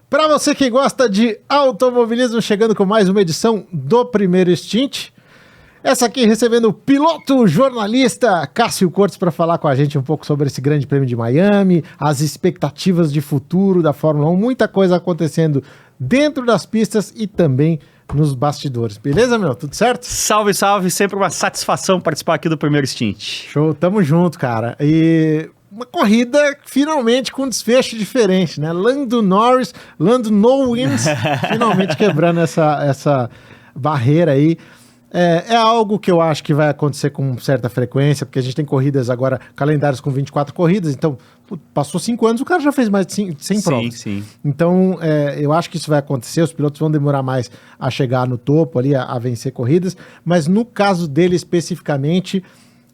Para você que gosta de automobilismo, chegando com mais uma edição do Primeiro Stint. Essa aqui recebendo o piloto jornalista Cássio Cortes para falar com a gente um pouco sobre esse grande prêmio de Miami, as expectativas de futuro da Fórmula 1, muita coisa acontecendo dentro das pistas e também nos bastidores. Beleza, meu? Tudo certo? Salve, salve. Sempre uma satisfação participar aqui do Primeiro Stint. Show, tamo junto, cara. E uma corrida finalmente com um desfecho diferente, né? Lando Norris, Lando No Wins, finalmente quebrando essa barreira aí. É algo que eu acho que vai acontecer com certa frequência, porque a gente tem corridas agora, calendários com 24 corridas, então passou 5 anos, o cara já fez mais de 100 provas. Sim. Então, eu acho que isso vai acontecer, os pilotos vão demorar mais a chegar no topo ali, a vencer corridas, mas no caso dele especificamente,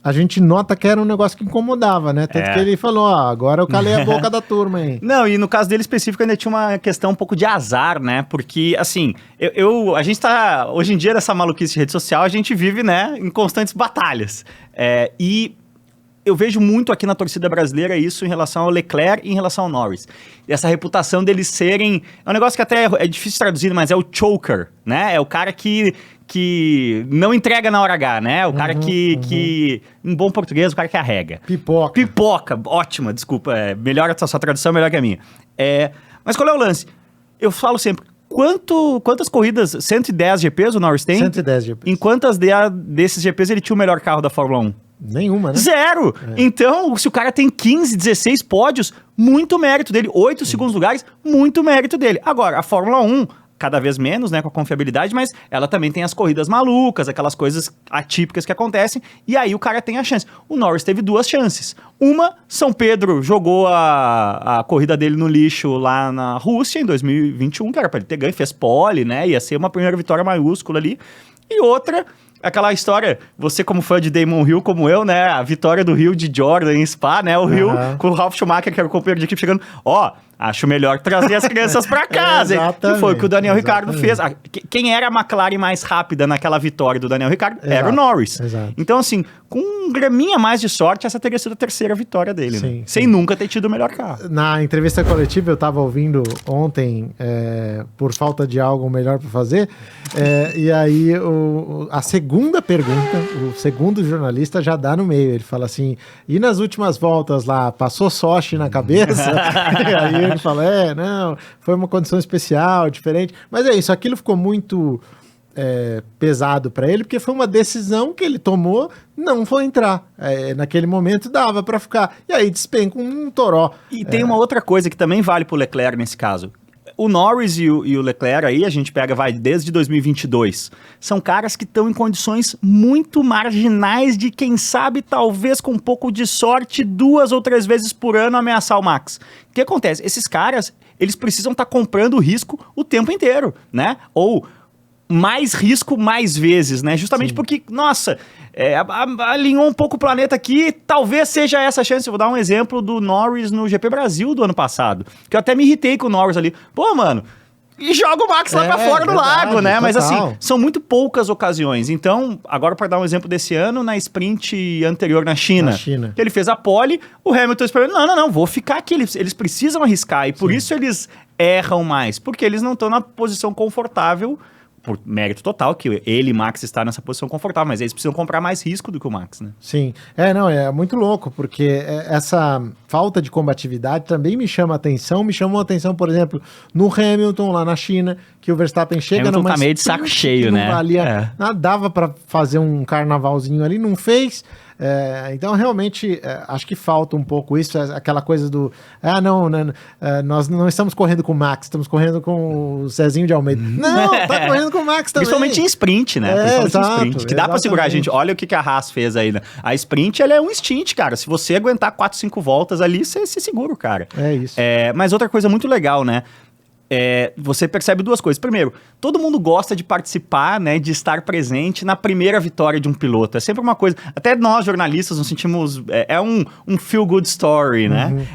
a gente nota que era um negócio que incomodava, né? Tanto que ele falou, agora eu calei a boca da turma aí. Não, e no caso dele específico ainda tinha uma questão um pouco de azar, né? Porque, assim, a gente tá, hoje em dia, nessa maluquice de rede social, a gente vive, né, em constantes batalhas. E eu vejo muito aqui na torcida brasileira isso em relação ao Leclerc e em relação ao Norris. Essa reputação deles serem... É um negócio que até é difícil traduzir, mas é o choker, né? É o cara que não entrega na hora H, né? O cara que, em bom português, o cara que arrega. Pipoca, ótima, desculpa. Melhor a sua tradução, melhor que a minha. Mas qual é o lance? Eu falo sempre, quantas corridas, 110 GPs o Norris tem? 110 GPs. Em quantas desses GPs ele tinha o melhor carro da Fórmula 1? Nenhuma, né? Zero! Então, se o cara tem 15, 16 pódios, muito mérito dele. 8 segundos lugares, muito mérito dele. Agora, a Fórmula 1... cada vez menos, né, com a confiabilidade, mas ela também tem as corridas malucas, aquelas coisas atípicas que acontecem, e aí o cara tem a chance. O Norris teve 2 chances. Uma, São Pedro jogou a corrida dele no lixo lá na Rússia, em 2021, que era pra ele ter ganho, fez pole, né, ia ser uma primeira vitória maiúscula ali. E outra, aquela história, você como fã de Damon Hill, como eu, né, a vitória do Hill de Jordan em Spa, né, o Hill com o Ralf Schumacher, que era o companheiro de equipe, chegando, acho melhor trazer as crianças pra casa. Que foi o que o Daniel Ricciardo fez. Quem era a McLaren mais rápida naquela vitória do Daniel Ricciardo era o Norris. Então, assim, com um graminha mais de sorte, essa teria sido a terceira vitória dele, né? Sem nunca ter tido o melhor carro. Na entrevista coletiva, eu tava ouvindo ontem, por falta de algo melhor pra fazer, e aí a segunda pergunta, o segundo jornalista já dá no meio. Ele fala assim, e nas últimas voltas lá, passou Sochi na cabeça? E aí ele fala, não, foi uma condição especial, diferente. Mas é isso, aquilo ficou muito pesado para ele, porque foi uma decisão que ele tomou, não foi entrar. Naquele momento dava para ficar. E aí despenca um toró. E tem uma outra coisa que também vale pro Leclerc nesse caso. O Norris e o Leclerc aí, a gente pega, desde 2022. São caras que estão em condições muito marginais de, quem sabe, talvez com um pouco de sorte, 2 ou 3 vezes por ano ameaçar o Max. O que acontece? Esses caras, eles precisam estar comprando risco o tempo inteiro, né? Ou mais risco mais vezes, né? Justamente porque, nossa, alinhou um pouco o planeta aqui, talvez seja essa a chance. Eu vou dar um exemplo do Norris no GP Brasil do ano passado, que eu até me irritei com o Norris ali. Pô, mano, e joga o Max lá pra fora do lago, né? Total. Mas assim, são muito poucas ocasiões. Então, agora para dar um exemplo desse ano, na sprint anterior na China. Que ele fez a pole, o Hamilton esperou, não, vou ficar aqui, eles precisam arriscar, e por isso eles erram mais, porque eles não estão na posição confortável, por mérito total, que ele e Max está nessa posição confortável, mas eles precisam comprar mais risco do que o Max, né? Sim. É muito louco, porque essa falta de combatividade também me chama a atenção. Me chamou a atenção, por exemplo, no Hamilton, lá na China, que o Verstappen chega numa tá meio de saco cheio, né? Não valia nada, dava para fazer um carnavalzinho ali, não fez. Então, realmente, acho que falta um pouco isso, aquela coisa do... nós não estamos correndo com o Max, estamos correndo com o Zezinho de Almeida. Não, tá correndo com o Max também. Principalmente em sprint, né? Exato, em sprint, que dá pra segurar a gente. Olha o que a Haas fez aí, né? A sprint, ela é um instinto, cara. Se você aguentar 4, 5 voltas ali, você segura o cara. É isso. Mas outra coisa muito legal, né? Você percebe 2 coisas. Primeiro, todo mundo gosta de participar, né, de estar presente na primeira vitória de um piloto. É sempre uma coisa... Até nós, jornalistas, nos sentimos... um feel-good story, né?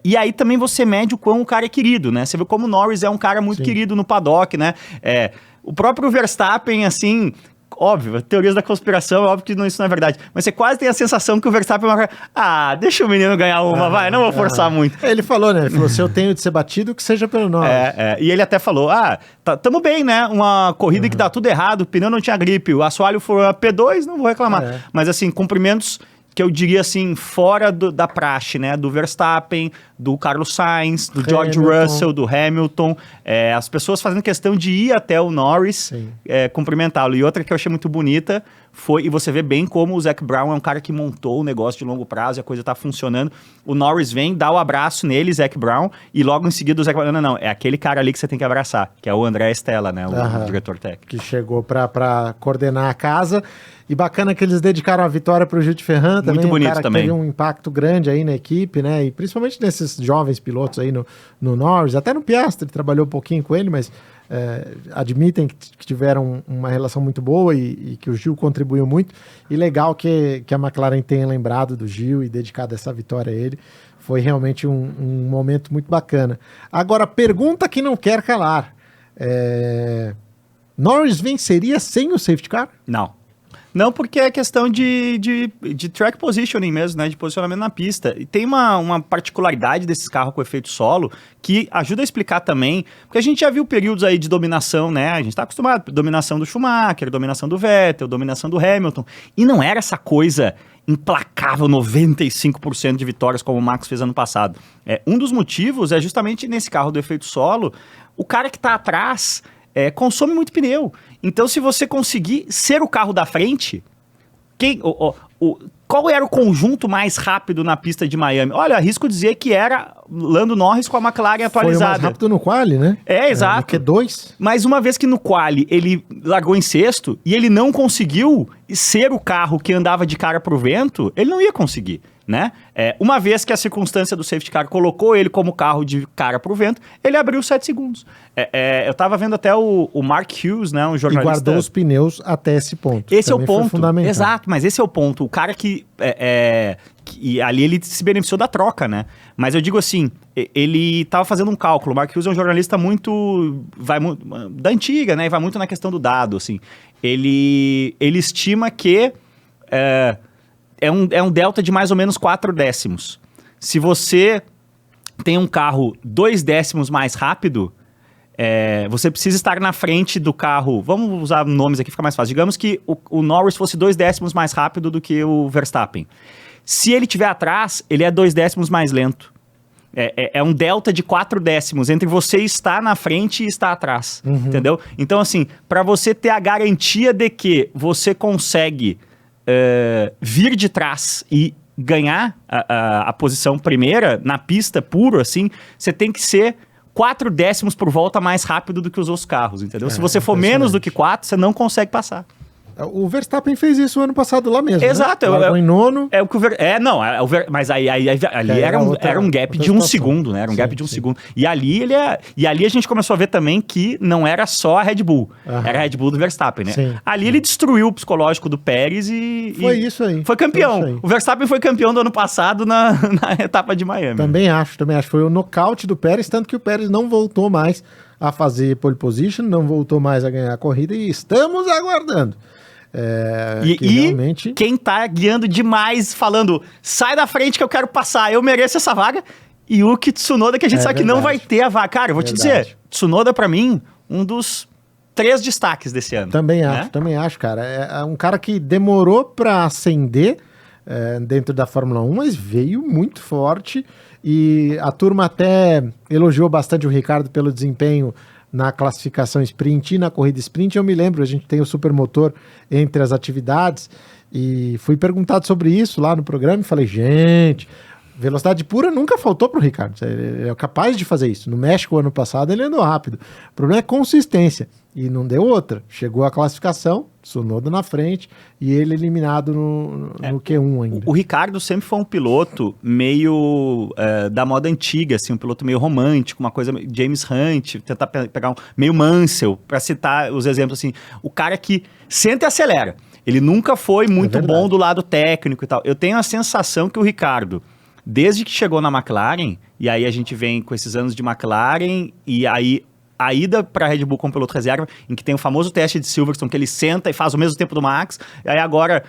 E aí também você mede o quão o cara é querido, né? Você vê como o Norris é um cara muito querido no paddock, né? O próprio Verstappen, assim... óbvio, teorias da conspiração, óbvio que isso não é verdade, mas você quase tem a sensação que o Verstappen deixa o menino ganhar uma, vai, não vou forçar muito. Ele falou, né? Ele falou, se eu tenho de ser batido, que seja pelo Norris. E ele até falou, tamo bem, né? Uma corrida que dá tudo errado, o pneu não tinha gripe, o assoalho foi a P2, não vou reclamar. Mas assim, cumprimentos que eu diria assim, fora da praxe, né? Do Verstappen, do Carlos Sainz, do George Russell, do Hamilton. As pessoas fazendo questão de ir até o Norris cumprimentá-lo. E outra que eu achei muito bonita foi, e você vê bem como o Zac Brown é um cara que montou o negócio de longo prazo e a coisa tá funcionando. O Norris vem, dá o abraço nele, Zac Brown, e logo em seguida o Zac Brown, não, é aquele cara ali que você tem que abraçar, que é o André Stella, né? O diretor técnico. Que chegou pra coordenar a casa. E bacana que eles dedicaram a vitória para o Gil de Ferran também. Muito bonito cara também. Que teve um impacto grande aí na equipe, né? E principalmente nesses jovens pilotos aí no Norris, até no Piastri, trabalhou um pouquinho com ele, mas admitem que tiveram uma relação muito boa e que o Gil contribuiu muito. E legal que a McLaren tenha lembrado do Gil e dedicado essa vitória a ele. Foi realmente um momento muito bacana. Agora, pergunta que não quer calar. Norris venceria sem o safety car? Não, porque é questão de track positioning mesmo, né? De posicionamento na pista. E tem uma particularidade desses carros com efeito solo que ajuda a explicar também, porque a gente já viu períodos aí de dominação, né? A gente tá acostumado, dominação do Schumacher, dominação do Vettel, dominação do Hamilton. E não era essa coisa implacável, 95% de vitórias como o Max fez ano passado. Um dos motivos é justamente nesse carro do efeito solo, o cara que tá atrás consome muito pneu. Então, se você conseguir ser o carro da frente, qual era o conjunto mais rápido na pista de Miami? Olha, arrisco dizer que era Lando Norris com a McLaren atualizada. Foi o mais rápido no quali, né? Exato. No Q2. Mas uma vez que no quali ele largou em sexto e ele não conseguiu ser o carro que andava de cara pro vento, ele não ia conseguir, né? Uma vez que a circunstância do safety car colocou ele como carro de cara pro vento, ele abriu 7 segundos. Eu tava vendo até o Mark Hughes, né, um jornalista... E guardou os pneus até esse ponto. Esse é o ponto. Fundamental. Exato, mas esse é o ponto. O cara que ali ele se beneficiou da troca, né? Mas eu digo assim, ele tava fazendo um cálculo. O Mark Hughes é um jornalista da antiga, né? E vai muito na questão do dado, assim. Ele estima que é um delta de mais ou menos 4 décimos. Se você tem um carro 2 décimos mais rápido, você precisa estar na frente do carro. Vamos usar nomes aqui, fica mais fácil. Digamos que o Norris fosse 2 décimos mais rápido do que o Verstappen. Se ele estiver atrás, ele é 2 décimos mais lento. É um delta de 4 décimos entre você estar na frente e estar atrás. Entendeu? Então, assim, para você ter a garantia de que você consegue vir de trás e ganhar a posição primeira na pista puro, assim, você tem que ser 4 décimos por volta mais rápido do que os outros carros, entendeu? Se você for menos do que 4, você não consegue passar. O Verstappen fez isso ano passado lá mesmo. Exato. Né? Largou em nono. Mas ali era um gap de 1 segundo, né? Era um gap de 1 segundo. E ali a gente começou a ver também que não era só a Red Bull. Era a Red Bull do Verstappen, né? Sim. Ali ele destruiu o psicológico do Pérez Foi isso aí. Foi campeão. Foi isso aí. O Verstappen foi campeão do ano passado na etapa de Miami. Também acho. Foi o nocaute do Pérez, tanto que o Pérez não voltou mais a fazer pole position, não voltou mais a ganhar a corrida e estamos aguardando. Realmente... quem tá guiando demais, falando, sai da frente que eu quero passar, eu mereço essa vaga, Yuki Tsunoda, que a gente sabe que não vai ter a vaga. Cara, eu vou te dizer, Tsunoda pra mim, um dos 3 destaques desse ano. Também acho, cara. É um cara que demorou pra ascender dentro da Fórmula 1, mas veio muito forte e a turma até elogiou bastante o Ricardo pelo desempenho na classificação sprint e na corrida sprint. Eu me lembro, a gente tem o supermotor entre as atividades e fui perguntado sobre isso lá no programa e falei, gente, velocidade pura nunca faltou para o Ricardo, ele é capaz de fazer isso. No México, ano passado, ele andou rápido. O problema é consistência e não deu outra. Chegou a classificação, Tsunoda na frente e ele eliminado no Q1 ainda. O Ricardo sempre foi um piloto meio da moda antiga, assim, um piloto meio romântico, uma coisa James Hunt, tentar pegar meio Mansell, para citar os exemplos assim, o cara que senta e acelera. Ele nunca foi muito bom do lado técnico e tal. Eu tenho a sensação que o Ricardo, desde que chegou na McLaren, e aí a gente vem com esses anos de McLaren, e aí a ida pra Red Bull como piloto reserva, em que tem o famoso teste de Silverstone, que ele senta e faz o mesmo tempo do Max, e aí agora,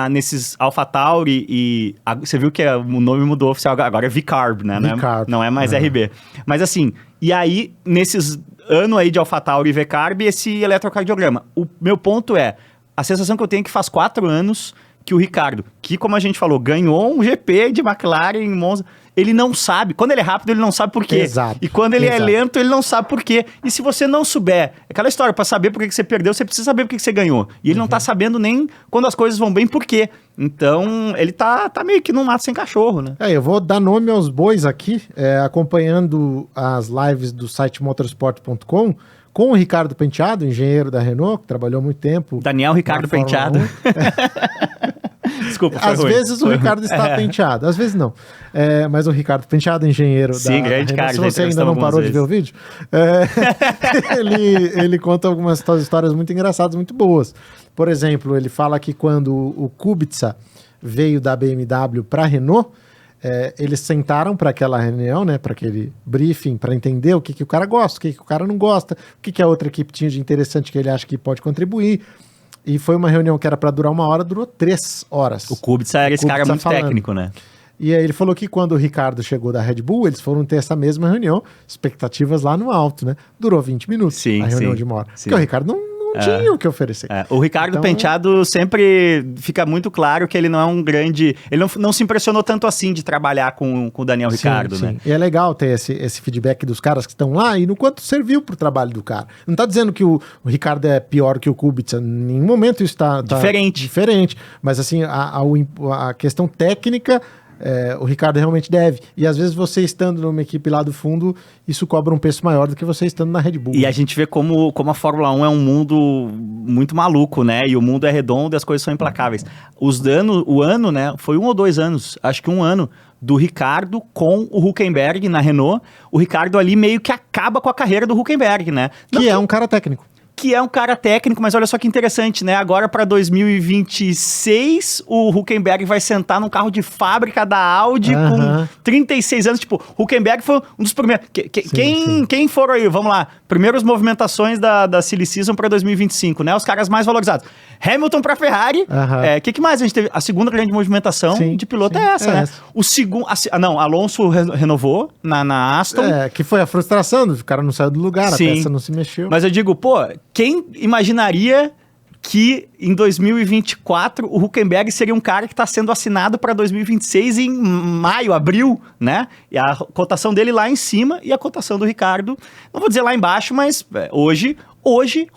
nesses AlphaTauri você viu que o nome mudou oficial, agora é V-Carb, né? V-Carb. Não é mais RB. Mas assim, e aí, nesses anos aí de AlphaTauri e V-Carb, esse eletrocardiograma. O meu ponto é, a sensação que eu tenho é que faz 4 anos que o Ricciardo, que como a gente falou, ganhou um GP de McLaren em Monza, ele não sabe. Quando ele é rápido, ele não sabe por quê. Exato. E quando ele é lento, ele não sabe por quê. E se você não souber, aquela história, para saber por que você perdeu, você precisa saber por que você ganhou. E ele não tá sabendo nem quando as coisas vão bem, por quê. Então, ele tá meio que num mato sem cachorro, né? Eu vou dar nome aos bois aqui, acompanhando as lives do site motorsport.com, com o Ricardo Penteado, engenheiro da Renault, que trabalhou há muito tempo. Daniel Ricardo Penteado. Desculpa, foi Às ruim. vezes o Ricardo está penteado, às vezes não. Mas o Ricardo Penteado, engenheiro Sim, da grande Renault, cara, se já você ainda entrevistamos não parou de ver o algumas vídeo, ele conta algumas histórias muito engraçadas, muito boas. Por exemplo, ele fala que quando o Kubica veio da BMW para a Renault, eles sentaram para aquela reunião, né, para aquele briefing, para entender o que o cara gosta, o que o cara não gosta, o que a outra equipe tinha de interessante que ele acha que pode contribuir. E foi uma reunião que era para durar 1 hora, durou 3 horas. O Kubica era esse cara muito técnico, né? E aí ele falou que quando o Ricardo chegou da Red Bull, eles foram ter essa mesma reunião, expectativas lá no alto, né? Durou 20 minutos a reunião de 1 hora. Porque o Ricardo não tinha o que oferecer. O Ricardo Penteado sempre fica muito claro que ele não é um grande... Ele não se impressionou tanto assim de trabalhar com o Daniel Ricciardo, né? E é legal ter esse feedback dos caras que estão lá e no quanto serviu pro trabalho do cara. Não tá dizendo que o Ricardo é pior que o Kubica, em nenhum momento isso tá diferente. Mas assim, a questão técnica... o Ricardo realmente deve. E às vezes você estando numa equipe lá do fundo, isso cobra um preço maior do que você estando na Red Bull. E a gente vê como a Fórmula 1 é um mundo muito maluco, né? E o mundo é redondo e as coisas são implacáveis. O ano, né? Foi 1 ou 2 anos, acho que 1 ano, do Ricardo com o Hülkenberg na Renault. O Ricardo ali meio que acaba com a carreira do Hülkenberg, né? Que é um cara técnico. Que é um cara técnico, mas olha só que interessante, né? Agora para 2026, o Hülkenberg vai sentar num carro de fábrica da Audi com 36 anos. Tipo, Hülkenberg foi um dos primeiros... Quem foram aí? Vamos lá. Primeiras movimentações da Silly Season para 2025, né? Os caras mais valorizados. Hamilton para Ferrari. Que mais a gente teve? A segunda grande movimentação de piloto é essa, né? O segundo... Alonso renovou na Aston. Que foi a frustração, o cara não saiu do lugar, a peça não se mexeu. Mas eu digo, quem imaginaria que em 2024 o Hülkenberg seria um cara que está sendo assinado para 2026 em maio, abril, né? E a cotação dele lá em cima e a cotação do Ricardo, não vou dizer lá embaixo, mas hoje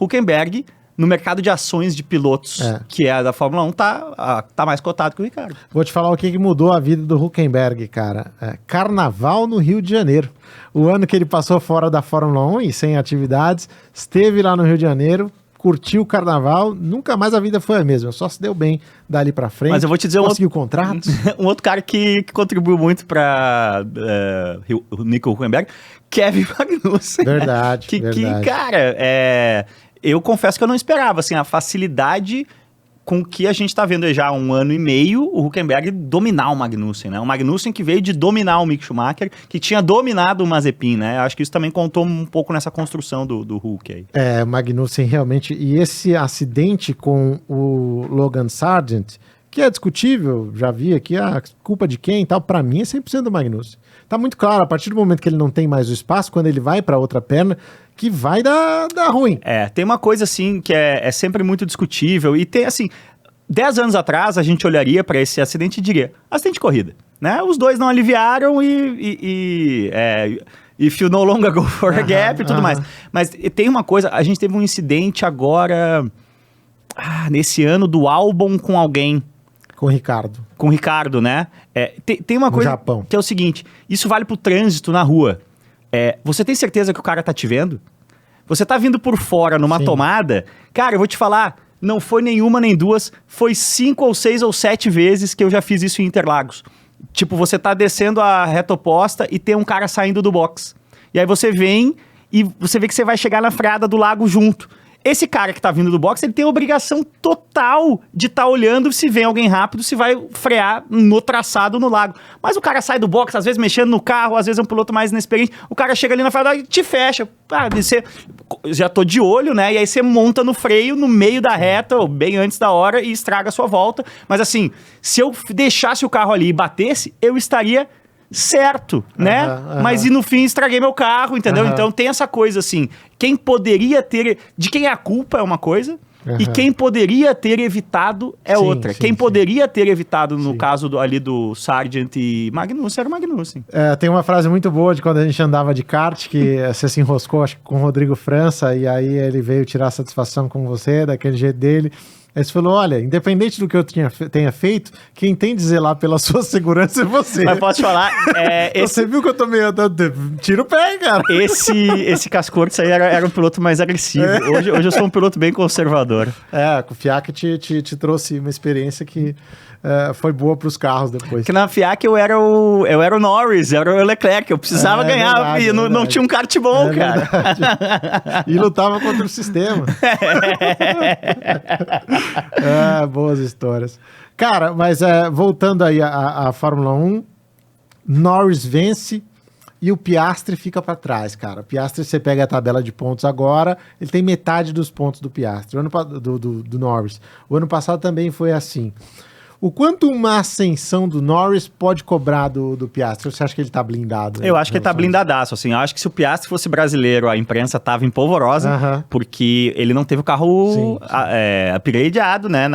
Hülkenberg no mercado de ações de pilotos, que é da Fórmula 1, tá mais cotado que o Ricardo. Vou te falar o que mudou a vida do Hülkenberg, cara. Carnaval no Rio de Janeiro. O ano que ele passou fora da Fórmula 1 e sem atividades, esteve lá no Rio de Janeiro, curtiu o carnaval, nunca mais a vida foi a mesma, só se deu bem dali pra frente. Mas eu vou te dizer conseguiu contrato. Um outro cara que contribuiu muito para o Nico Hülkenberg, Kevin Magnussen. Verdade. Que cara, eu confesso que eu não esperava, assim, a facilidade com que a gente tá vendo já há 1 ano e meio o Hülkenberg dominar o Magnussen, né? O Magnussen que veio de dominar o Mick Schumacher, que tinha dominado o Mazepin, né? Acho que isso também contou um pouco nessa construção do Hulk aí. O Magnussen realmente... E esse acidente com o Logan Sargent, que é discutível, já vi aqui, a culpa de quem e tal, pra mim é 100% do Magnussen. Tá muito claro, a partir do momento que ele não tem mais o espaço, quando ele vai pra outra perna, que vai dar ruim. Tem uma coisa assim que é sempre muito discutível e tem assim, 10 anos atrás a gente olharia para esse acidente e diria, acidente de corrida, né? Os dois não aliviaram if you no longer go for a gap e tudo mais. Mas tem uma coisa, a gente teve um incidente agora, nesse ano do Albon com alguém. Com o Ricardo. Com o Ricardo, né? Tem uma coisa Japão. Que é o seguinte, isso vale pro trânsito na rua. Você tem certeza que o cara tá te vendo? Você tá vindo por fora numa tomada? Cara, eu vou te falar, não foi nenhuma nem duas, foi 5 ou 6 ou 7 vezes que eu já fiz isso em Interlagos. Tipo, você tá descendo a reta oposta e tem um cara saindo do box. E aí você vem e você vê que você vai chegar na freada do lago junto. esse cara que tá vindo do box, ele tem a obrigação total de estar olhando se vem alguém rápido, se vai frear no traçado no lago. Mas o cara sai do box, às vezes mexendo no carro, às vezes é um piloto mais inexperiente, o cara chega ali na frente e te fecha. Você já tô de olho, né? E aí você monta no freio, no meio da reta, ou bem antes da hora, e estraga a sua volta. Mas assim, se eu deixasse o carro ali e batesse, eu estaria certo, né? Mas e no fim estraguei meu carro, entendeu? Então tem essa coisa assim, quem poderia ter... De quem é a culpa é uma coisa... E quem poderia ter evitado é outra. Quem poderia ter evitado, no caso ali do Sargent e Magnussen, era o Magnussen. Tem uma frase muito boa de quando a gente andava de kart, que você se enroscou, acho que com o Rodrigo França, e aí ele veio tirar satisfação com você, daquele jeito dele. Aí você falou, olha, independente do que eu tenha feito, quem tem de zelar pela sua segurança é você. Mas posso te falar... Você viu que eu tô meio... Tira o pé, cara. Esse Cascortes aí era um piloto mais agressivo. Hoje eu sou um piloto bem conservador. O FIAC te trouxe uma experiência que foi boa pros carros depois. Porque na FIAC eu era o Norris, eu era o Leclerc, eu precisava ganhar, verdade, não tinha um kart bom, cara. E lutava contra o sistema. Boas histórias. Cara, mas voltando aí à Fórmula 1, Norris vence e o Piastri fica para trás, cara. O Piastri, você pega a tabela de pontos agora, ele tem metade dos pontos do Piastri, do Norris. O ano passado também foi assim. O quanto uma ascensão do Norris pode cobrar do Piastri? Você acha que ele tá blindado? Eu acho que ele tá blindadaço, assim. Eu acho que se o Piastri fosse brasileiro, a imprensa tava empolvorosa, porque ele não teve o carro upgradeado, né?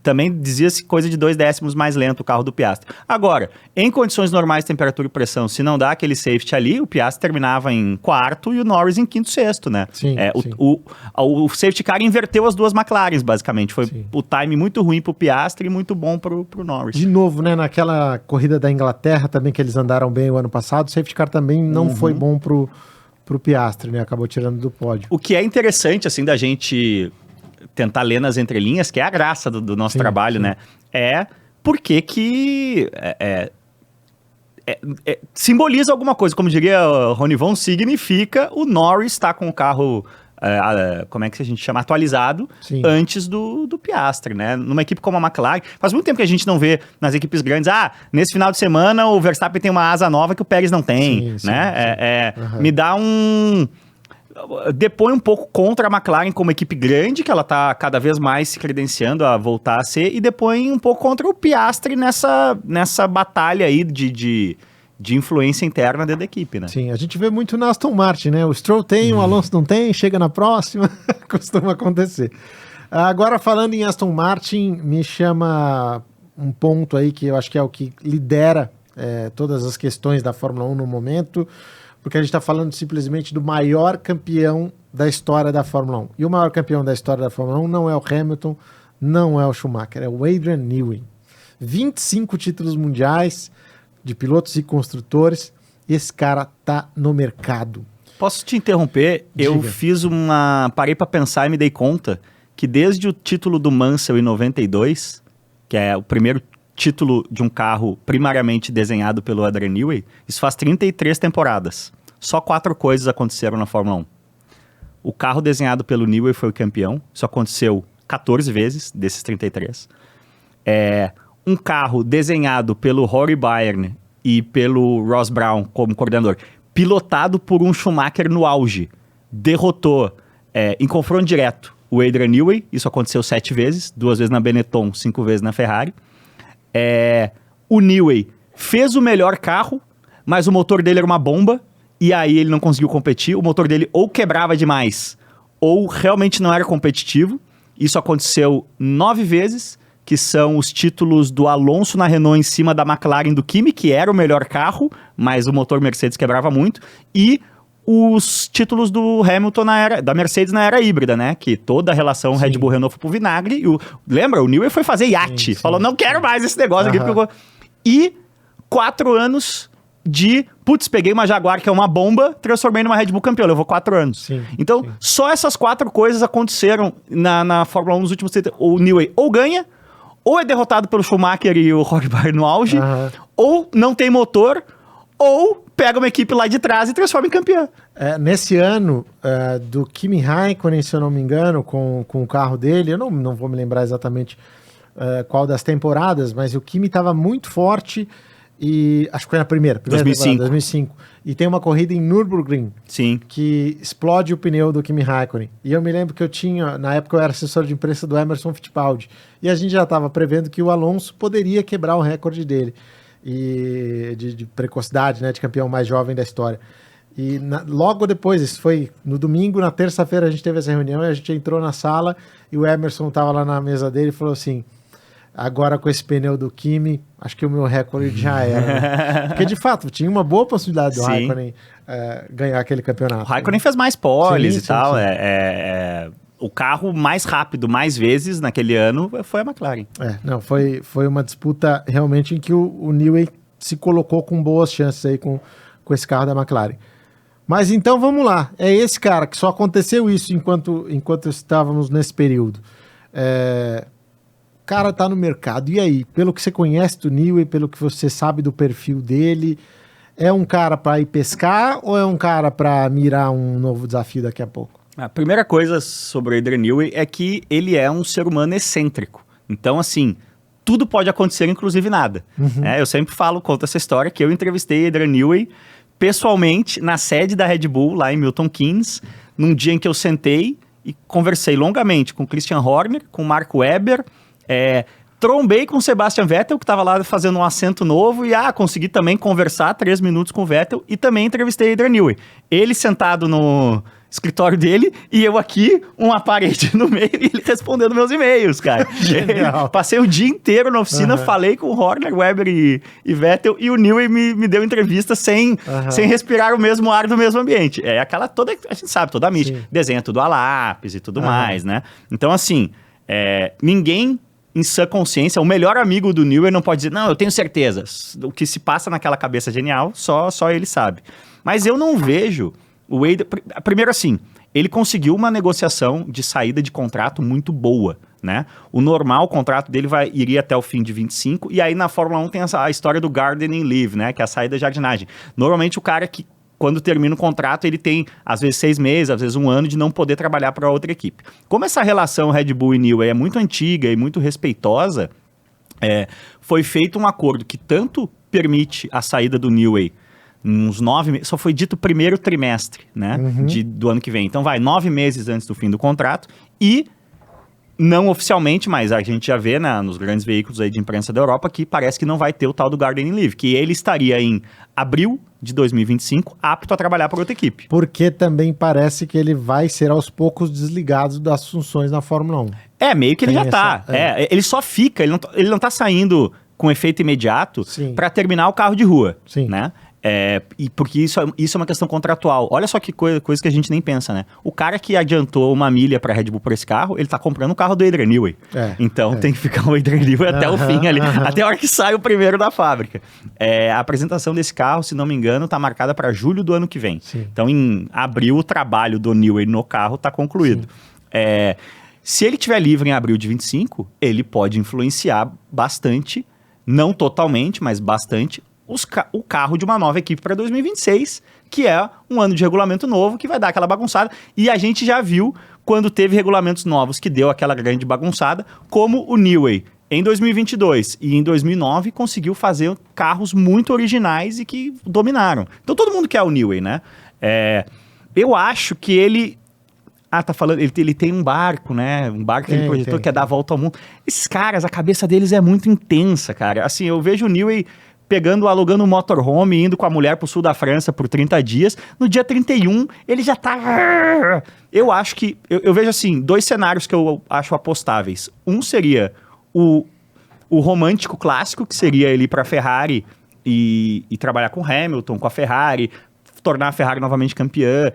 Também dizia-se coisa de 2 décimos mais lento o carro do Piastri. Agora, em condições normais de temperatura e pressão, se não dá aquele safety ali, o Piastri terminava em quarto e o Norris em quinto, sexto, né? Sim. O safety car inverteu as duas McLarens, basicamente. Foi o time muito ruim pro Piastri e muito bom pro Norris. De novo, né, naquela corrida da Inglaterra também, que eles andaram bem o ano passado, o safety car também não foi bom pro Piastri, né, acabou tirando do pódio. O que é interessante, assim, da gente tentar ler nas entrelinhas, que é a graça do nosso trabalho, né, é porque que simboliza alguma coisa, como diria o Ronivon, significa o Norris estar com o carro... como é que a gente chama? Atualizado antes do Piastri, né? Numa equipe como a McLaren, faz muito tempo que a gente não vê nas equipes grandes, nesse final de semana o Verstappen tem uma asa nova que o Pérez não tem, né? Me dá depõe um pouco contra a McLaren como equipe grande, que ela tá cada vez mais se credenciando a voltar a ser, e depõe um pouco contra o Piastri nessa batalha aí de influência interna dentro da equipe, né? Sim, a gente vê muito na Aston Martin, né? O Stroll tem, o Alonso não tem, chega na próxima, costuma acontecer. Agora, falando em Aston Martin, me chama um ponto aí que eu acho que é o que lidera todas as questões da Fórmula 1 no momento, porque a gente está falando simplesmente do maior campeão da história da Fórmula 1. E o maior campeão da história da Fórmula 1 não é o Hamilton, não é o Schumacher, é o Adrian Newey. 25 títulos mundiais de pilotos e construtores, esse cara tá no mercado. Posso te interromper? Diga. Eu parei para pensar e me dei conta que desde o título do Mansell em 92, que é o primeiro título de um carro primariamente desenhado pelo Adrian Newey, isso faz 33 temporadas. Só 4 coisas aconteceram na Fórmula 1. O carro desenhado pelo Newey foi o campeão, isso aconteceu 14 vezes desses 33. Um carro desenhado pelo Rory Byrne e pelo Ross Brown como coordenador, pilotado por um Schumacher no auge, derrotou em confronto direto o Adrian Newey, isso aconteceu 7 vezes, 2 vezes na Benetton, 5 vezes na Ferrari. O Newey fez o melhor carro, mas o motor dele era uma bomba, e aí ele não conseguiu competir, o motor dele ou quebrava demais, ou realmente não era competitivo. Isso aconteceu 9 vezes, que são os títulos do Alonso na Renault em cima da McLaren do Kimi, que era o melhor carro, mas o motor Mercedes quebrava muito, e os títulos do Hamilton da Mercedes na era híbrida, né? Que toda a relação Red Bull-Renault foi pro vinagre. Lembra? O Newey foi fazer iate. Falou, não quero mais esse negócio aqui. E 4 anos de... peguei uma Jaguar que é uma bomba, transformei numa Red Bull campeão. Levou 4 anos. Então, só essas 4 coisas aconteceram na Fórmula 1 nos últimos 30. O Newey ou ganha, ou é derrotado pelo Schumacher e o Rory Byrne no auge, ou não tem motor, ou pega uma equipe lá de trás e transforma em campeã. Nesse ano, do Kimi Raikkonen, se eu não me engano, com o carro dele, eu não vou me lembrar exatamente qual das temporadas, mas o Kimi estava muito forte e acho que foi na primeira 2005. E tem uma corrida em Nürburgring, Sim. que explode o pneu do Kimi Raikkonen. E eu me lembro que na época eu era assessor de imprensa do Emerson Fittipaldi, e a gente já estava prevendo que o Alonso poderia quebrar o recorde dele, e de precocidade, né, de campeão mais jovem da história. E logo depois, isso foi no domingo, na terça-feira a gente teve essa reunião, e a gente entrou na sala, e o Emerson estava lá na mesa dele e falou assim: agora com esse pneu do Kimi, acho que o meu recorde já era. Né? Porque de fato, tinha uma boa possibilidade do Raikkonen ganhar aquele campeonato. O Raikkonen fez mais poles e tal. Sim. O carro mais rápido, mais vezes naquele ano, foi a McLaren. Foi uma disputa realmente em que o Newey se colocou com boas chances aí com esse carro da McLaren. Mas então vamos lá. É esse cara que só aconteceu isso enquanto estávamos nesse período. O cara tá no mercado. E aí? Pelo que você conhece do Newey, pelo que você sabe do perfil dele, é um cara para ir pescar ou é um cara para mirar um novo desafio daqui a pouco? A primeira coisa sobre o Adrian Newey é que ele é um ser humano excêntrico. Então, assim, tudo pode acontecer, inclusive nada. Uhum. Eu sempre conto essa história, que eu entrevistei Adrian Newey pessoalmente na sede da Red Bull, lá em Milton Keynes, num dia em que eu sentei e conversei longamente com Christian Horner, com Mark Webber, trombei com o Sebastian Vettel, que estava lá fazendo um assento novo, e consegui também conversar 3 minutos com o Vettel, e também entrevistei Adrian Newey. Ele sentado no escritório dele, e eu aqui, uma parede no meio, e ele respondendo meus e-mails, cara. Passei o dia inteiro na oficina, falei com o Horner, Webber e Vettel, e o Newey me deu entrevista sem respirar o mesmo ar do mesmo ambiente. A gente sabe, toda a mídia. Desenha tudo a lápis e tudo mais, né? Então, assim, ninguém em sã consciência, o melhor amigo do Newey não pode dizer, não, eu tenho certeza. O que se passa naquela cabeça genial, só ele sabe. Mas eu não vejo o Wade... Primeiro assim, ele conseguiu uma negociação de saída de contrato muito boa, né? O normal, o contrato dele iria até o fim de 25, e aí na Fórmula 1 tem a história do gardening leave, né? Que é a saída de jardinagem. Normalmente o cara que, quando termina o contrato, ele tem, às vezes, 6 meses, às vezes 1 ano de não poder trabalhar para outra equipe. Como essa relação Red Bull e Newey é muito antiga e muito respeitosa, foi feito um acordo que tanto permite a saída do Newey uns 9 meses, só foi dito primeiro trimestre, né, do ano que vem. Então 9 meses antes do fim do contrato, e não oficialmente, mas a gente já vê nos grandes veículos aí de imprensa da Europa que parece que não vai ter o tal do gardening leave, que ele estaria em abril de 2025 apto a trabalhar para outra equipe. Porque também parece que ele vai ser aos poucos desligado das funções na Fórmula 1. Meio que ele já tá. Ele só fica, ele não tá saindo com efeito imediato para terminar o carro de rua, né? E porque isso é uma questão contratual. Olha só que coisa que a gente nem pensa, né? O cara que adiantou uma milha pra Red Bull por esse carro, ele tá comprando o carro do Adrian Newey. Então tem que ficar o Adrian Newey até o fim ali, até a hora que sai o primeiro da fábrica. A apresentação desse carro, se não me engano, tá marcada para julho do ano que vem. Então em abril o trabalho do Newey no carro tá concluído. Se ele estiver livre em abril de 25, ele pode influenciar bastante, não totalmente, mas bastante, o carro de uma nova equipe para 2026, que é um ano de regulamento novo, que vai dar aquela bagunçada. E a gente já viu, quando teve regulamentos novos, que deu aquela grande bagunçada, como o Newey, em 2022 e em 2009, conseguiu fazer carros muito originais e que dominaram. Então todo mundo quer o Newey, né? Eu acho que ele... tá falando, ele tem um barco, né? Um barco que ele projetou, que é dar a volta ao mundo. Esses caras, a cabeça deles é muito intensa, cara. Assim, eu vejo o Newey alugando um motorhome, indo com a mulher pro sul da França por 30 dias. No dia 31, ele já tá... Eu acho que... Eu vejo, assim, 2 cenários que eu acho apostáveis. Um seria o romântico clássico, que seria ele ir pra Ferrari e trabalhar com Hamilton, com a Ferrari, tornar a Ferrari novamente campeã.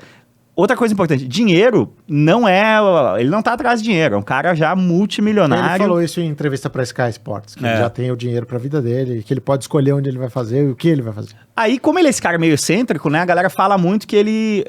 Outra coisa importante, dinheiro não é... Ele não tá atrás de dinheiro, é um cara já multimilionário. Ele falou isso em entrevista para Sky Sports, que ele já tem o dinheiro para a vida dele, que ele pode escolher onde ele vai fazer e o que ele vai fazer. Aí, como ele é esse cara meio excêntrico, né, a galera fala muito que ele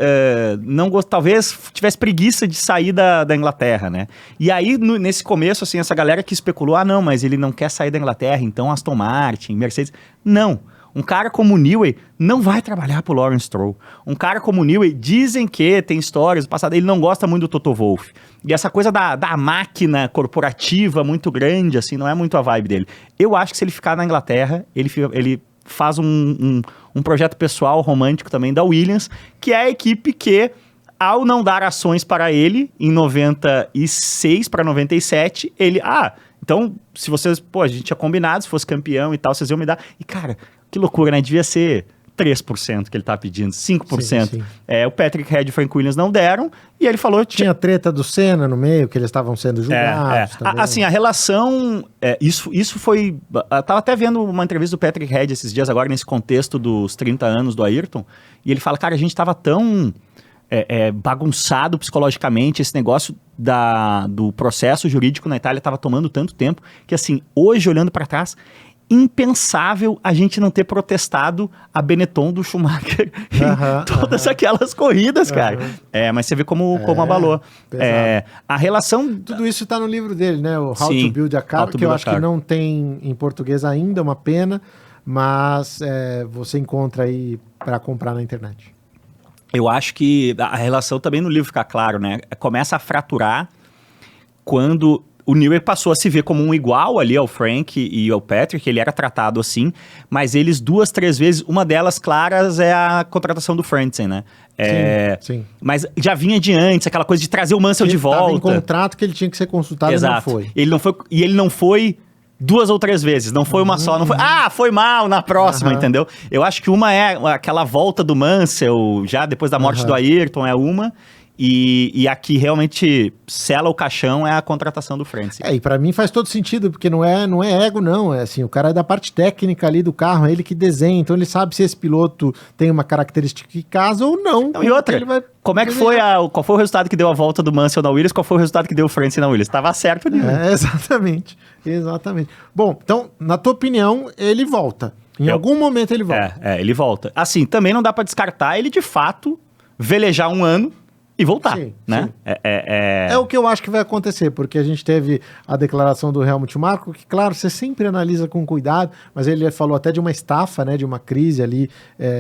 talvez tivesse preguiça de sair da Inglaterra, né? E aí, nesse começo, assim, essa galera que especulou, não, mas ele não quer sair da Inglaterra, então Aston Martin, Mercedes... Não. Um cara como o Newey não vai trabalhar pro Lawrence Stroll. Um cara como o Newey, dizem que tem histórias do passado, ele não gosta muito do Toto Wolff. E essa coisa da máquina corporativa muito grande, assim, não é muito a vibe dele. Eu acho que se ele ficar na Inglaterra, ele faz um projeto pessoal romântico também da Williams, que é a equipe que, ao não dar ações para ele, em 96 para 97, ele... então, se vocês... a gente tinha combinado, se fosse campeão e tal, vocês iam me dar... E, cara, que loucura, né? Devia ser 3% que ele tá pedindo, 5%. Sim. O Patrick Head e o Frank Williams não deram, e ele falou... Tinha treta do Senna no meio, que eles estavam sendo julgados também. Assim, a relação... Isso foi... Eu tava até vendo uma entrevista do Patrick Head esses dias agora, nesse contexto dos 30 anos do Ayrton, e ele fala, cara, a gente tava tão... bagunçado psicologicamente, esse negócio do processo jurídico na Itália estava tomando tanto tempo, que assim, hoje olhando para trás, impensável a gente não ter protestado a Benetton do Schumacher em todas aquelas corridas, cara. Mas você vê como abalou. A relação... Tudo isso está no livro dele, né? O How to Build a Car, que eu acho que não tem em português ainda, uma pena, mas você encontra aí para comprar na internet. Eu acho que a relação também no livro fica claro, né? Começa a fraturar quando o Newey passou a se ver como um igual ali ao Frank e ao Patrick, ele era tratado assim, mas eles 2, 3 vezes, uma delas claras é a contratação do Frentzen, né? Sim. Mas já vinha de antes, aquela coisa de trazer o Mansell de volta. Estava em contrato que ele tinha que ser consultado. Exato. E não foi. E ele não foi 2 ou 3 vezes, não foi uma só, não foi, foi mal na próxima, entendeu? Eu acho que uma é aquela volta do Mansell, já depois da morte do Ayrton, é uma, e aqui realmente sela o caixão é a contratação do Frentzen. E pra mim faz todo sentido, porque não é ego não, é assim, o cara é da parte técnica ali do carro, é ele que desenha, então ele sabe se esse piloto tem uma característica que casa ou não. E outra, como é que foi qual foi o resultado que deu a volta do Mansell na Williams, qual foi o resultado que deu o Frentzen na Williams? Tava certo ali. Exatamente. Bom, então, na tua opinião, ele volta. Em algum momento ele volta. Ele volta. Assim, também não dá pra descartar ele de fato velejar um ano e voltar, né? Sim. É o que eu acho que vai acontecer, porque a gente teve a declaração do Helmut Marko, que, claro, você sempre analisa com cuidado, mas ele falou até de uma estafa, né, de uma crise ali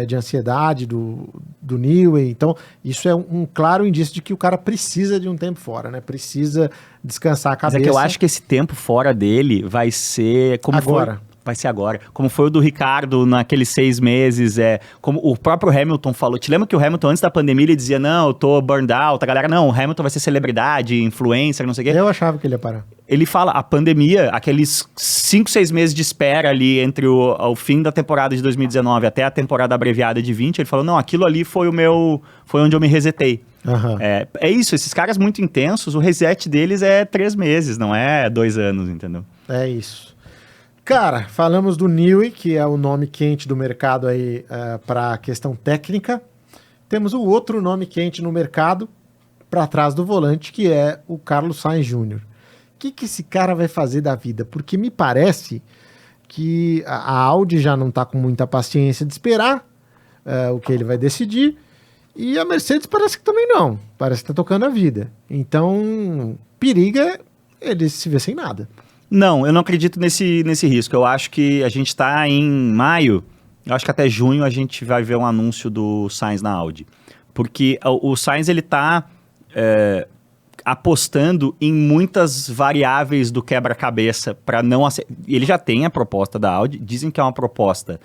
de ansiedade do Newey. Então, isso é um claro indício de que o cara precisa de um tempo fora, né? Precisa descansar a cabeça. Mas é que eu acho que esse tempo fora dele vai ser como agora. Vai ser agora. Como foi o do Ricardo naqueles 6 meses, como o próprio Hamilton falou. Te lembra que o Hamilton, antes da pandemia, ele dizia, não, eu tô burned out, a galera, não, o Hamilton vai ser celebridade, influencer, não sei o quê. Eu achava que ele ia parar. Ele fala, a pandemia, aqueles 5, 6 meses de espera ali entre o fim da temporada de 2019 até a temporada abreviada de 20, ele falou, não, aquilo ali foi onde eu me resetei. É isso, esses caras muito intensos, o reset deles é 3 meses, não é 2 anos, entendeu? É isso. Cara, falamos do Newey, que é o nome quente do mercado aí para a questão técnica. Temos o outro nome quente no mercado para trás do volante, que é o Carlos Sainz Jr. O que esse cara vai fazer da vida? Porque me parece que a Audi já não está com muita paciência de esperar o que ele vai decidir, e a Mercedes parece que também não. Parece que está tocando a vida. Então, periga ele se ver sem nada. Não, eu não acredito nesse risco. Eu acho que a gente está em maio, eu acho que até junho a gente vai ver um anúncio do Sainz na Audi. Porque o Sainz, ele está apostando em muitas variáveis do quebra-cabeça para não... Ele já tem a proposta da Audi, dizem que é uma proposta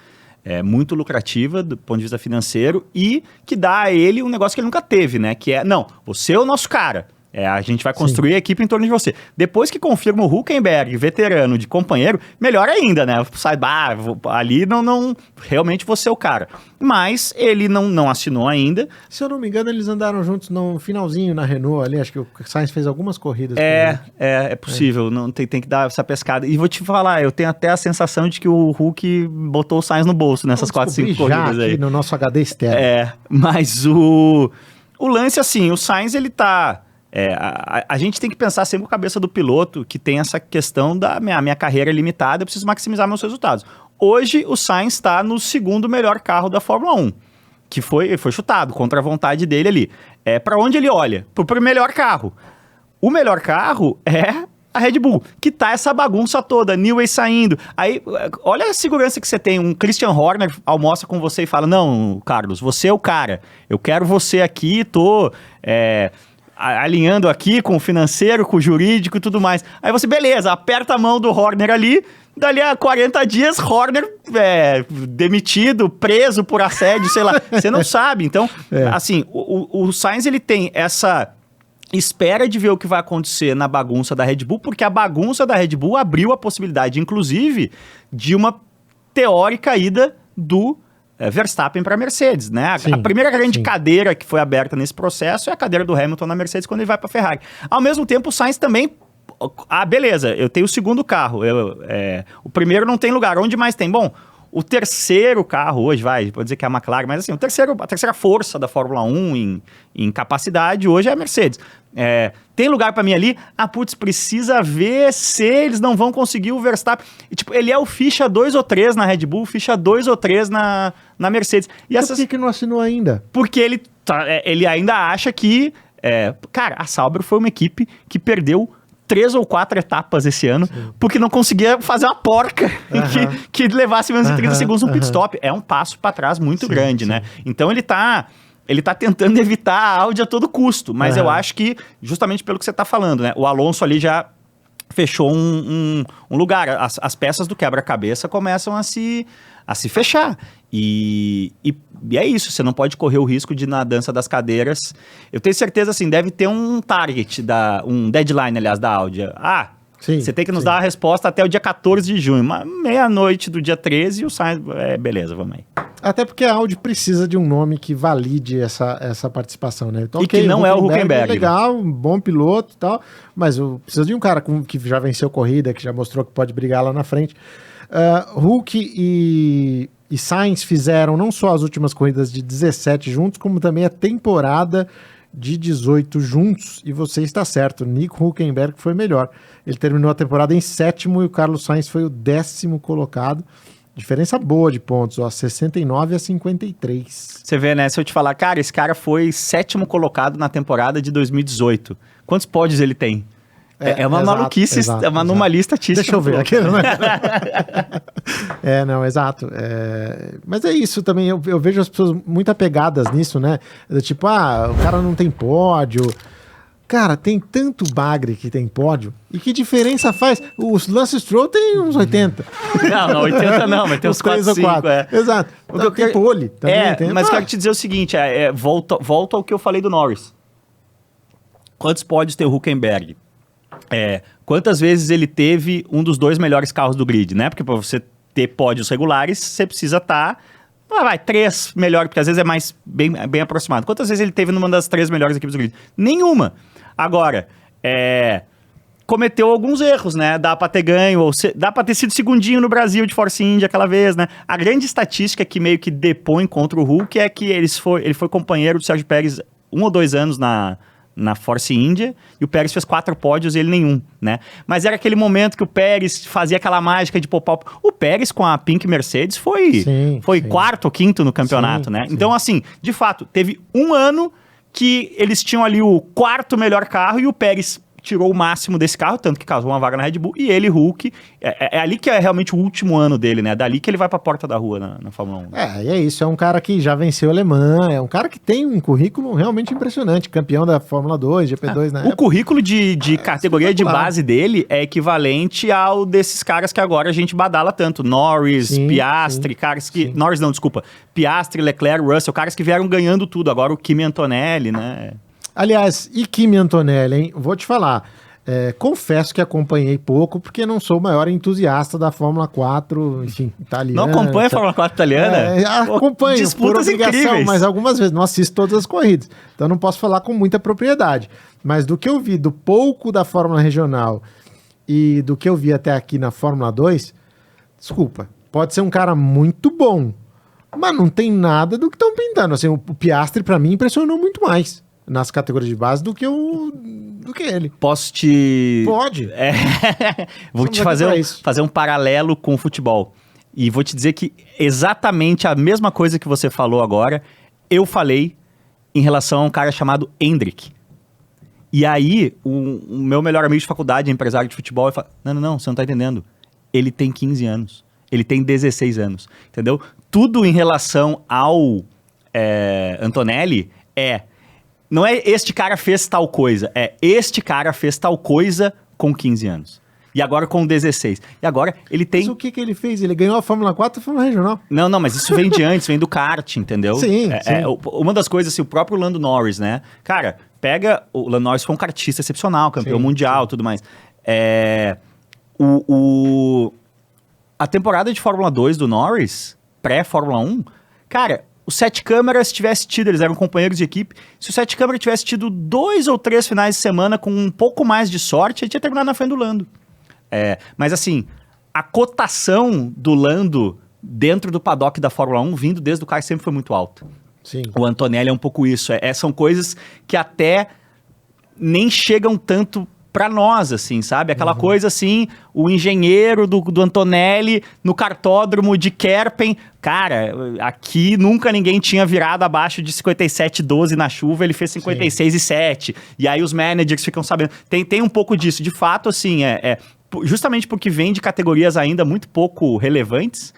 muito lucrativa do ponto de vista financeiro e que dá a ele um negócio que ele nunca teve, né? Que é, não, você é o nosso cara. A gente vai construir a equipe em torno de você. Depois que confirma o Hülkenberg, veterano de companheiro, melhor ainda, né? Saiba, ali não realmente você é o cara. Mas ele não assinou ainda. Se eu não me engano, eles andaram juntos no finalzinho na Renault ali. Acho que o Sainz fez algumas corridas. É possível. Não, tem que dar essa pescada. E vou te falar, eu tenho até a sensação de que o Hulk botou o Sainz no bolso nessas 4, 5 corridas aí. Aqui no nosso HD externo. Mas o lance, assim, o Sainz, ele tá... a gente tem que pensar sempre com a cabeça do piloto, que tem essa questão da minha carreira é limitada, eu preciso maximizar meus resultados. Hoje o Sainz está no 2º melhor carro da Fórmula 1, que foi chutado contra a vontade dele ali. Para onde ele olha? Pro melhor carro. O melhor carro é a Red Bull, que tá essa bagunça toda, Newey saindo. Aí, olha a segurança que você tem. Um Christian Horner almoça com você e fala, não, Carlos, você é o cara. Eu quero você aqui, tô alinhando aqui com o financeiro, com o jurídico e tudo mais. Aí você, beleza, aperta a mão do Horner ali, dali a 40 dias, Horner demitido, preso por assédio, sei lá. Você não sabe. Então, assim, o Sainz, ele tem essa espera de ver o que vai acontecer na bagunça da Red Bull, porque a bagunça da Red Bull abriu a possibilidade, inclusive, de uma teórica ida do Verstappen para a Mercedes, né? A primeira grande cadeira que foi aberta nesse processo é a cadeira do Hamilton na Mercedes quando ele vai para a Ferrari. Ao mesmo tempo, o Sainz também... beleza, eu tenho o segundo carro, o primeiro não tem lugar, onde mais tem? Bom, o terceiro carro hoje, pode dizer que é a McLaren, mas assim, a terceira força da Fórmula 1 em capacidade hoje é a Mercedes. Tem lugar pra mim ali? Precisa ver se eles não vão conseguir o Verstappen. E, tipo, ele é o ficha 2 ou 3 na Red Bull, ficha 2 ou 3 na Mercedes. E por que não assinou ainda? Porque ele ainda acha que... cara, a Sauber foi uma equipe que perdeu 3 ou 4 etapas esse ano, porque não conseguia fazer uma porca que levasse menos de 30 segundos no pit stop. É um passo para trás muito grande, né? Então ele tá tentando evitar a Audi a todo custo, mas eu acho que, justamente pelo que você tá falando, né? O Alonso ali já fechou um lugar. As peças do quebra-cabeça começam a se fechar. E é isso, você não pode correr o risco de, na dança das cadeiras... Eu tenho certeza, assim, deve ter um target, um deadline, aliás, da Audi. Você tem que nos dar a resposta até o dia 14 de junho, meia-noite do dia 13, e o Sainz... beleza, vamos aí. Até porque a Audi precisa de um nome que valide essa participação, né? Então, que não é o Hülkenberg. É legal, um bom piloto e tal, mas precisa de um cara que já venceu corrida, que já mostrou que pode brigar lá na frente. Hulk e Sainz fizeram não só as últimas corridas de 17 juntos, como também a temporada de 18 juntos, e você está certo, Nico Hülkenberg foi melhor. Ele terminou a temporada em 7º e o Carlos Sainz foi o 10º colocado. Diferença boa de pontos, 69 a 53. Você vê, né? Se eu te falar, cara, esse cara foi 7º colocado na temporada de 2018. Quantos pódios ele tem? É uma maluquice, é uma anomalia estatística. Deixa eu ver aquilo, né? Exato. Mas é isso também, eu vejo as pessoas muito apegadas nisso, né? Tipo, o cara não tem pódio. Cara, tem tanto bagre que tem pódio. E que diferença faz? O Lance Stroll tem uns 80. Não, 80 não, mas tem uns 4 ou 5. Exato. Tem pole. Mas eu quero te dizer o seguinte, volta ao que eu falei do Norris. Quantos pódios tem o Hülkenberg? Quantas vezes ele teve um dos 2 melhores carros do grid, né? Porque para você ter pódios regulares, você precisa estar... 3 melhor, porque às vezes é mais bem aproximado. Quantas vezes ele teve numa das 3 melhores equipes do grid? Nenhuma. Agora, cometeu alguns erros, né? Dá pra ter ganho, dá pra ter sido segundinho no Brasil de Force India aquela vez, né? A grande estatística que meio que depõe contra o Hulk é que ele foi companheiro do Sérgio Pérez 1 ou 2 anos na Force India, e o Pérez fez 4 pódios e ele nenhum, né? Mas era aquele momento que o Pérez fazia aquela mágica de pop-up. O Pérez com a Pink Mercedes foi 4º ou 5º no campeonato, né? Então, assim, de fato, teve um ano que eles tinham ali o 4º melhor carro e o Pérez tirou o máximo desse carro, tanto que causou uma vaga na Red Bull, e ele, Hulk, é ali que é realmente o último ano dele, né? Dali que ele vai pra porta da rua na Fórmula 1. E é isso, é um cara que já venceu o Alemã, é um cara que tem um currículo realmente impressionante, campeão da Fórmula 2, GP2, né? O currículo de categoria de base dele é equivalente ao desses caras que agora a gente badala tanto, Norris, Piastri, caras que... Norris não, desculpa, Piastri, Leclerc, Russell, caras que vieram ganhando tudo, agora o Kimi Antonelli, né? Aliás, e Kimi Antonelli, hein? Vou te falar, confesso que acompanhei pouco, porque não sou o maior entusiasta da Fórmula 4, enfim, italiana. Não acompanha a Fórmula 4 italiana? Acompanho, disputas por obrigação, incríveis. mas algumas vezes, não assisto todas as corridas, então não posso falar com muita propriedade. Mas do que eu vi, do pouco da Fórmula Regional e do que eu vi até aqui na Fórmula 2, desculpa, pode ser um cara muito bom, mas não tem nada do que estão pintando. Assim, o Piastri, pra mim, impressionou muito mais nas categorias de base do que ele. Posso te... Pode. Vou te fazer um paralelo com o futebol. E vou te dizer que exatamente a mesma coisa que você falou agora, eu falei em relação a um cara chamado Hendrick. E aí, o meu melhor amigo de faculdade, empresário de futebol, ele fala, não, você não tá entendendo. Ele tem 15 anos. Ele tem 16 anos. Entendeu? Tudo em relação ao Antonelli não é este cara fez tal coisa, este cara fez tal coisa com 15 anos. E agora com 16. E agora ele tem... Mas o que ele fez? Ele ganhou a Fórmula 4 e a Fórmula Regional. Não, mas isso vem de antes, vem do kart, entendeu? Sim, sim. Uma das coisas, assim, o próprio Lando Norris, né? Cara, o Lando Norris foi um kartista excepcional, campeão mundial e tudo mais. A temporada de Fórmula 2 do Norris, pré-Fórmula 1, cara... O Sete Câmara, tivesse tido, eles eram companheiros de equipe, se o Sete Câmara tivesse tido 2 ou 3 finais de semana com um pouco mais de sorte, ele tinha terminado na frente do Lando. Mas assim, a cotação do Lando dentro do paddock da Fórmula 1, vindo desde o carro, sempre foi muito alta. Sim. O Antonelli é um pouco isso. São coisas que até nem chegam tanto pra nós, assim, sabe? Aquela coisa, assim, o engenheiro do Antonelli no cartódromo de Kerpen. Cara, aqui nunca ninguém tinha virado abaixo de 57,12 na chuva, ele fez 56,7. E aí os managers ficam sabendo. Tem um pouco disso. De fato, assim, justamente porque vem de categorias ainda muito pouco relevantes,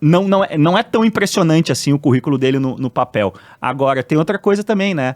não é tão impressionante, assim, o currículo dele no papel. Agora, tem outra coisa também, né?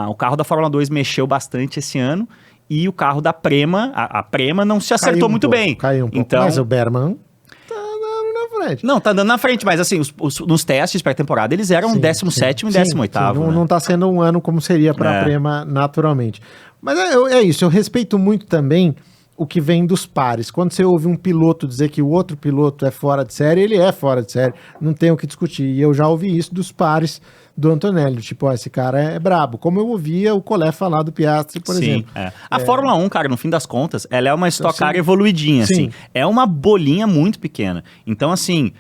O carro da Fórmula 2 mexeu bastante esse ano e o carro da Prema, a Prema não se acertou muito bem. Caiu um pouco, então, mas o Berman tá andando na frente. Não, tá andando na frente, mas assim, nos testes pré-temporada eles eram 17º e 18º. Não tá sendo um ano como seria para a Prema naturalmente. Mas é isso, eu respeito muito também o que vem dos pares. Quando você ouve um piloto dizer que o outro piloto é fora de série, ele é fora de série, não tem o que discutir. E eu já ouvi isso dos pares do Antonelli, tipo, esse cara é brabo. Como eu ouvia o Collet falar do Piastri, por exemplo. A Fórmula 1, cara, no fim das contas, ela é uma Stock Car evoluidinha, assim. É uma bolinha muito pequena. Então, assim,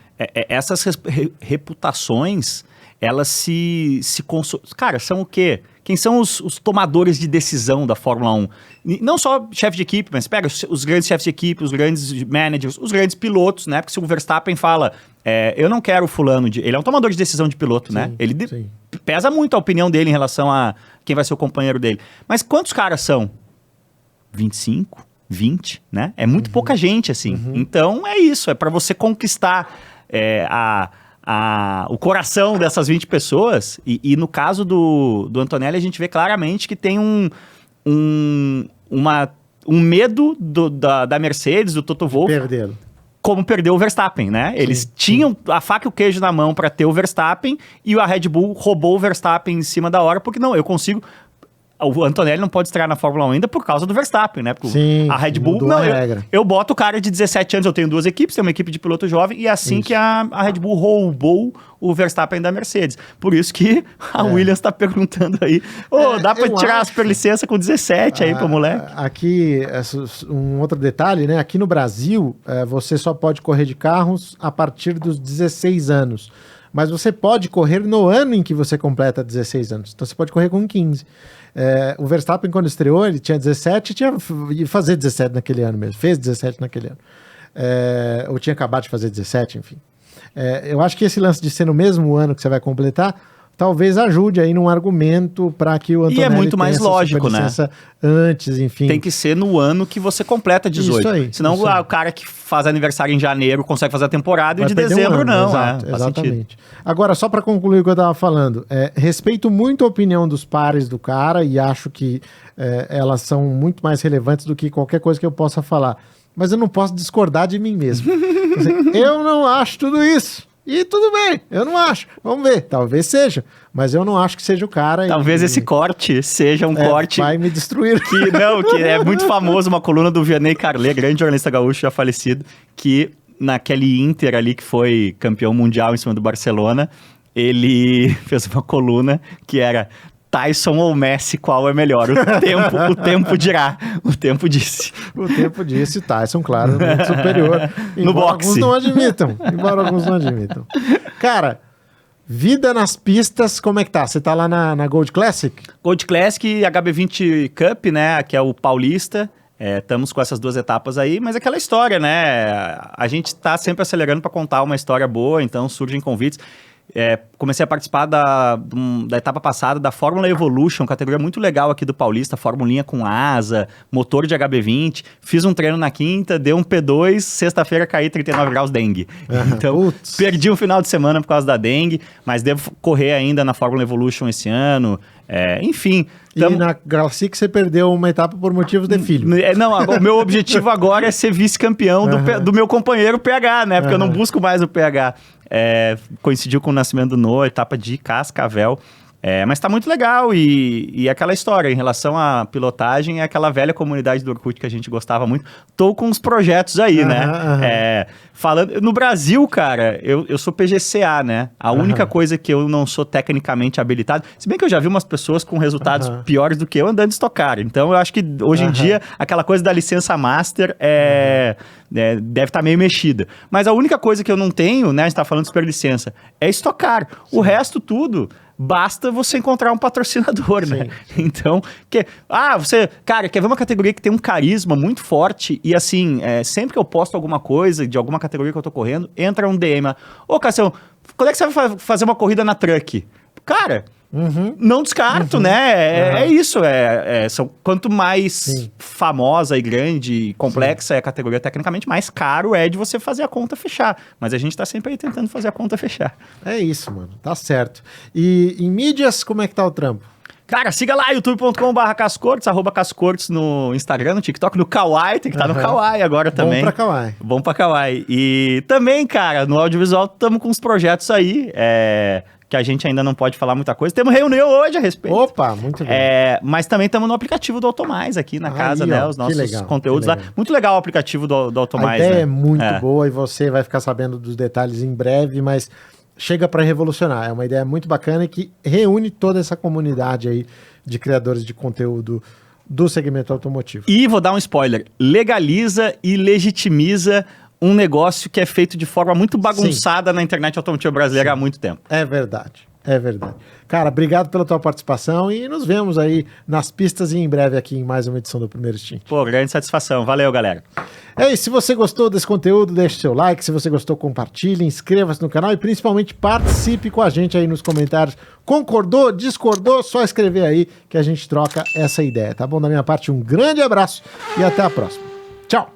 essas reputações, elas se cara, são o quê? Quem são os tomadores de decisão da Fórmula 1? Não só chefe de equipe, mas pega os grandes chefes de equipe, os grandes managers, os grandes pilotos, né? Porque se o Verstappen fala, eu não quero fulano ele é um tomador de decisão de piloto, né? Ele pesa muito a opinião dele em relação a quem vai ser o companheiro dele. Mas quantos caras são? 25? 20, né? É muito pouca gente, assim. Então, é isso. É para você conquistar o coração dessas 20 pessoas, e no caso do Antonelli, a gente vê claramente que tem um medo da Mercedes, do Toto Wolff, Perdê-lo. Como perdeu o Verstappen, né? Eles tinham a faca e o queijo na mão para ter o Verstappen, e a Red Bull roubou o Verstappen em cima da hora, porque não, eu consigo... O Antonelli não pode estrear na Fórmula 1 ainda por causa do Verstappen, né? Porque a Red Bull, não, eu boto o cara de 17 anos, eu tenho 2 equipes, tenho uma equipe de piloto jovem, e é assim que a Red Bull roubou o Verstappen da Mercedes. Por isso que a Williams tá perguntando aí, dá pra tirar a superlicença com 17 aí pro moleque? Aqui, um outro detalhe, né? Aqui no Brasil, você só pode correr de carros a partir dos 16 anos. Mas você pode correr no ano em que você completa 16 anos. Então você pode correr com 15. O Verstappen, quando estreou, ele tinha 17 e ia fazer 17 naquele ano mesmo. Fez 17 naquele ano. Ou tinha acabado de fazer 17, enfim. Eu acho que esse lance de ser no mesmo ano que você vai completar, talvez ajude aí num argumento para que o Antonelli e é muito mais lógico, né? Antes, enfim. Tem que ser no ano que você completa 18. Isso aí. Senão o cara que faz aniversário em janeiro consegue fazer a temporada, e o de dezembro não. Exatamente. Agora, só para concluir o que eu estava falando, respeito muito a opinião dos pares do cara e acho que elas são muito mais relevantes do que qualquer coisa que eu possa falar. Mas eu não posso discordar de mim mesmo. Eu não acho tudo isso. E tudo bem, eu não acho. Vamos ver, talvez seja. Mas eu não acho que seja o cara. Talvez esse corte seja um corte... Vai me destruir. Que é muito famoso, uma coluna do Vianney Carlet, grande jornalista gaúcho já falecido, que naquele Inter ali que foi campeão mundial em cima do Barcelona, ele fez uma coluna que era... Tyson ou Messi, qual é melhor? O tempo dirá. O tempo disse. O tempo disse, Tyson, claro, muito superior. No boxe. Embora alguns não admitam. Cara, vida nas pistas, como é que tá? Você tá lá na Gold Classic? Gold Classic e HB20 Cup, né? Que é o paulista. Estamos com essas 2 etapas aí, mas aquela história, né? A gente tá sempre acelerando para contar uma história boa, então surgem convites. comecei a participar da etapa passada da Fórmula Evolution, categoria muito legal aqui do Paulista, formulinha com asa, motor de HB20. Fiz um treino na quinta, deu um P2, sexta-feira caí 39 graus dengue. Então, perdi um final de semana por causa da dengue, mas devo correr ainda na Fórmula Evolution esse ano. Enfim. E na Galaxy que você perdeu uma etapa por motivos de filho. Não, o meu objetivo agora é ser vice-campeão do meu companheiro PH, né? Porque eu não busco mais o PH. Coincidiu com o nascimento do Noah, etapa de Cascavel. Mas tá muito legal e aquela história em relação à pilotagem, é aquela velha comunidade do Orkut que a gente gostava muito. Tô com uns projetos aí, né? Falando, no Brasil, cara, eu sou PGCA, né? A única coisa que eu não sou tecnicamente habilitado, se bem que eu já vi umas pessoas com resultados piores do que eu andando de Stock Car. Então eu acho que hoje em dia aquela coisa da licença master deve estar meio mexida. Mas a única coisa que eu não tenho, né? A gente tá falando de superlicença, é Stock Car. O resto tudo... Basta você encontrar um patrocinador, né? Então, cara, quer ver uma categoria que tem um carisma muito forte e assim, sempre que eu posto alguma coisa de alguma categoria que eu tô correndo, entra um DM. Ô, Cassião, quando é que você vai fazer uma corrida na Truck? Cara... Não descarto, né? É isso. Quanto mais famosa e grande e complexa é a categoria tecnicamente, mais caro é de você fazer a conta fechar. Mas a gente tá sempre aí tentando fazer a conta fechar. É isso, mano. Tá certo. E em mídias, como é que tá o trampo? Cara, siga lá, youtube.com/Cascortes, @Cascortes no Instagram, no TikTok, no Kawaii, tem que estar no Kawaii agora também. Bom pra Kawaii. E também, cara, no audiovisual estamos com uns projetos aí, que a gente ainda não pode falar muita coisa. Temos reunião hoje a respeito. Opa, muito bem. Mas também estamos no aplicativo do Automais aqui na casa, né? Os nossos conteúdos lá. Muito legal o aplicativo do Automais. A ideia é muito boa e você vai ficar sabendo dos detalhes em breve, mas chega para revolucionar. É uma ideia muito bacana e que reúne toda essa comunidade aí de criadores de conteúdo do segmento automotivo. E vou dar um spoiler. Legaliza e legitimiza um negócio que é feito de forma muito bagunçada na internet automotiva brasileira há muito tempo. É verdade. Cara, obrigado pela tua participação e nos vemos aí nas pistas e em breve aqui em mais uma edição do Primeiro Stint. Pô, grande satisfação. Valeu, galera. É isso. Se você gostou desse conteúdo, deixe seu like. Se você gostou, compartilhe, inscreva-se no canal e principalmente participe com a gente aí nos comentários. Concordou, discordou? Só escrever aí que a gente troca essa ideia, tá bom? Da minha parte, um grande abraço e até a próxima. Tchau!